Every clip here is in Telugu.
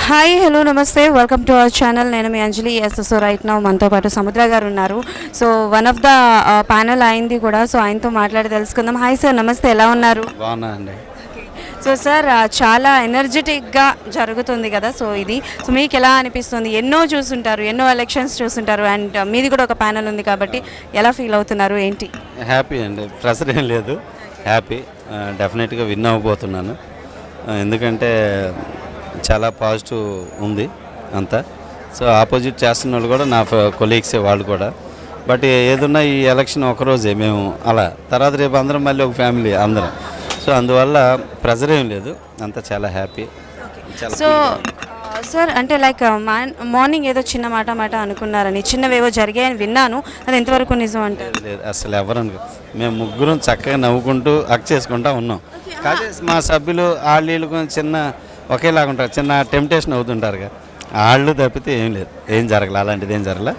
హాయ్ హలో నమస్తే వెల్కమ్ టు అవర్ ఛానల్. నేను మీ అంజలి. సో రైట్ నౌ మనతో పాటు సముద్ర గారు ఉన్నారు. So one of the panel అయింది కూడా, సో ఆయనతో మాట్లాడి తెలుసుకుందాం. హాయ్ సార్, నమస్తే, ఎలా ఉన్నారు? బాగున్నా అండి. సో సార్, చాలా ఎనర్జెటిక్గా జరుగుతుంది కదా సో ఇది. సో మీకు ఎలా అనిపిస్తుంది? ఎన్నో చూసుంటారు, ఎన్నో ఎలక్షన్స్ చూసుంటారు, అండ్ మీది కూడా ఒక ప్యానల్ ఉంది కాబట్టి ఎలా ఫీల్ అవుతున్నారు, ఏంటి? హ్యాపీ అండి, ప్రెషర్ ఏం లేదు, హ్యాపీ. డెఫినెట్గా విన్ అవ్వబోతున్నాను, ఎందుకంటే చాలా పాజిటివ్ ఉంది అంతా. సో ఆపోజిట్ చేస్తున్న వాళ్ళు కూడా నా కొలీగ్సే వాళ్ళు కూడా. బట్ ఏదున్నా ఈ ఎలక్షన్ ఒకరోజే, మేము అలా తర్వాత రేపు అందరం మళ్ళీ ఒక ఫ్యామిలీ అందరం. సో అందువల్ల ప్రెజర్ ఏం లేదు, అంతా చాలా హ్యాపీ. సో సార్, అంటే లైక్ మార్నింగ్ ఏదో చిన్న మాట అనుకున్నారని, చిన్నవేవో జరిగాయని విన్నాను, అది ఎంతవరకు నిజం అంటారు? లేదు, అసలు ఎవరు మేము ముగ్గురం చక్కగా నవ్వుకుంటూ హక్ చేసుకుంటూ ఉన్నాం. కానీ మా సభ్యులు వాళ్ళు కొంచెం చిన్న ఒకేలాగా ఉంటారు, చిన్న టెంప్టేషన్ అవుతుంటారుగా, వాళ్ళు తప్పితే ఏం లేదు, ఏం జరగలే, అలాంటిది ఏం జరగలే.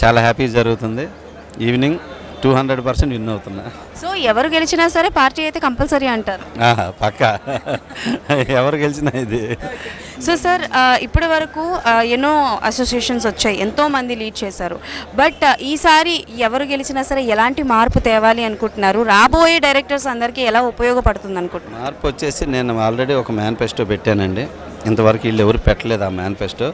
చాలా హ్యాపీ జరుగుతుంది. ఈవినింగ్ 200% విన్ అవుతున్నా. సో ఎవరు గెలిచినా సరే పార్టీ అయితే కంపల్సరీ అంటారు? పక్కా, ఎవరు గెలిచినా ఇది. సో సార్, ఇప్పటి వరకు ఎన్నో అసోసియేషన్స్ వచ్చాయి, ఎంతోమంది లీడ్ చేశారు. బట్ ఈసారి ఎవరు గెలిచినా సరే ఎలాంటి మార్పు తేవాలి అనుకుంటున్నారు? రాబోయే డైరెక్టర్స్ అందరికీ ఎలా ఉపయోగపడుతుంది అనుకుంటున్నారు? మార్పు వచ్చేసి నేను ఆల్రెడీ ఒక మేనిఫెస్టో పెట్టానండి. ఇంతవరకు వీళ్ళు ఎవరు పెట్టలేదు ఆ మేనిఫెస్టో.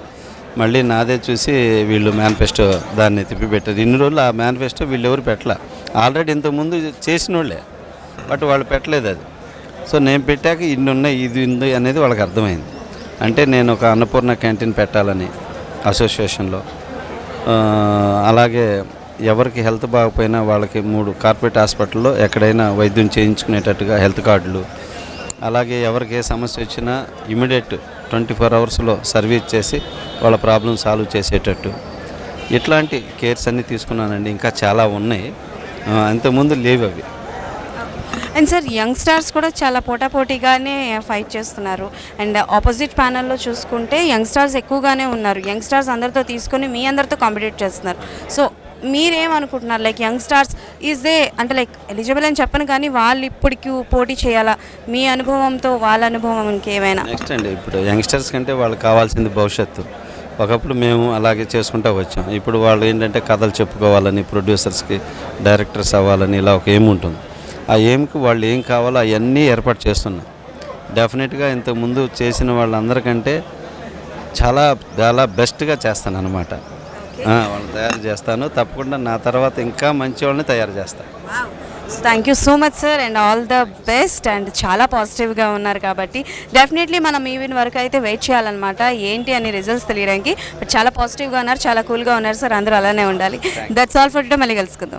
మళ్ళీ నాదే చూసి వీళ్ళు మేనిఫెస్టో దాన్ని తిప్పిపెట్టారు. ఇన్ని రోజులు ఆ మేనిఫెస్టో వీళ్ళు ఎవరు పెట్టలే. ఆల్రెడీ ఇంతకుముందు చేసిన వాళ్ళే, బట్ వాళ్ళు పెట్టలేదు అది. సో నేను పెట్టాక ఇన్ని ఉన్నాయి, ఇది ఉంది అనేది వాళ్ళకి అర్థమైంది. అంటే నేను ఒక అన్నపూర్ణ క్యాంటీన్ పెట్టాలని అసోసియేషన్లో, అలాగే ఎవరికి హెల్త్ బాగపోయినా వాళ్ళకి 3 కార్పొరేట్ హాస్పిటల్లో ఎక్కడైనా వైద్యం చేయించుకునేటట్టుగా హెల్త్ కార్డులు, అలాగే ఎవరికి ఏ సమస్య వచ్చినా ఇమీడియట్ 24 అవర్స్లో సర్వీస్ చేసి వాళ్ళ ప్రాబ్లం సాల్వ్ చేసేటట్టు, ఇట్లాంటి కేర్స్ అన్నీ తీసుకున్నానండి. ఇంకా చాలా ఉన్నాయి, అంతకుముందు లేవు అవి. అండ్ సార్, యంగ్స్టర్స్ కూడా చాలా పోటాపోటీగానే ఫైట్ చేస్తున్నారు. అండ్ ఆపోజిట్ ప్యానల్లో చూసుకుంటే యంగ్స్టర్స్ ఎక్కువగానే ఉన్నారు. యంగ్స్టర్స్ అందరితో తీసుకొని మీ అందరితో కాంపిటేట్ చేస్తున్నారు. సో మీరేమనుకుంటున్నారు? లైక్ యంగ్స్టర్స్ ఈజ్ అంటే లైక్ ఎలిజిబుల్ అని చెప్పను, కానీ వాళ్ళు ఇప్పటికి పోటీ చేయాలా? మీ అనుభవంతో వాళ్ళ అనుభవం ఇంకేమైనా? నెక్స్ట్ అండి, ఇప్పుడు యంగ్స్టర్స్ కంటే వాళ్ళకి కావాల్సింది భవిష్యత్తు. ఒకప్పుడు మేము అలాగే చేసుకుంటూ వచ్చాం. ఇప్పుడు వాళ్ళు ఏంటంటే కథలు చెప్పుకోవాలని, ప్రొడ్యూసర్స్కి డైరెక్టర్స్ అవ్వాలని ఇలా ఒక ఎయిమ్ ఉంటుంది. ఆ ఎయిమ్కి వాళ్ళు ఏం కావాలో అవన్నీ ఏర్పాటు చేస్తున్నాం. డెఫినెట్గా ఇంతకుముందు చేసిన వాళ్ళందరికంటే చాలా చాలా బెస్ట్గా చేస్తాను అనమాట. వాళ్ళని తయారు చేస్తాను, తప్పకుండా నా తర్వాత ఇంకా మంచి వాళ్ళని తయారు చేస్తాను. Thank you so much sir, and all the best. And చాలా పాజిటివ్గా ఉన్నారు కాబట్టి డెఫినెట్లీ మనం ఈవెన్ వరకు అయితే వెయిట్ చేయాలన్నమాట, ఏంటి అని రిజల్ట్స్ తెలియడానికి. బట్ చాలా పాజిటివ్గా ఉన్నారు, చాలా కూల్గా ఉన్నారు సార్, అందరూ అలానే ఉండాలి. That's all for today. మళ్ళీ కలుసుకుందాం.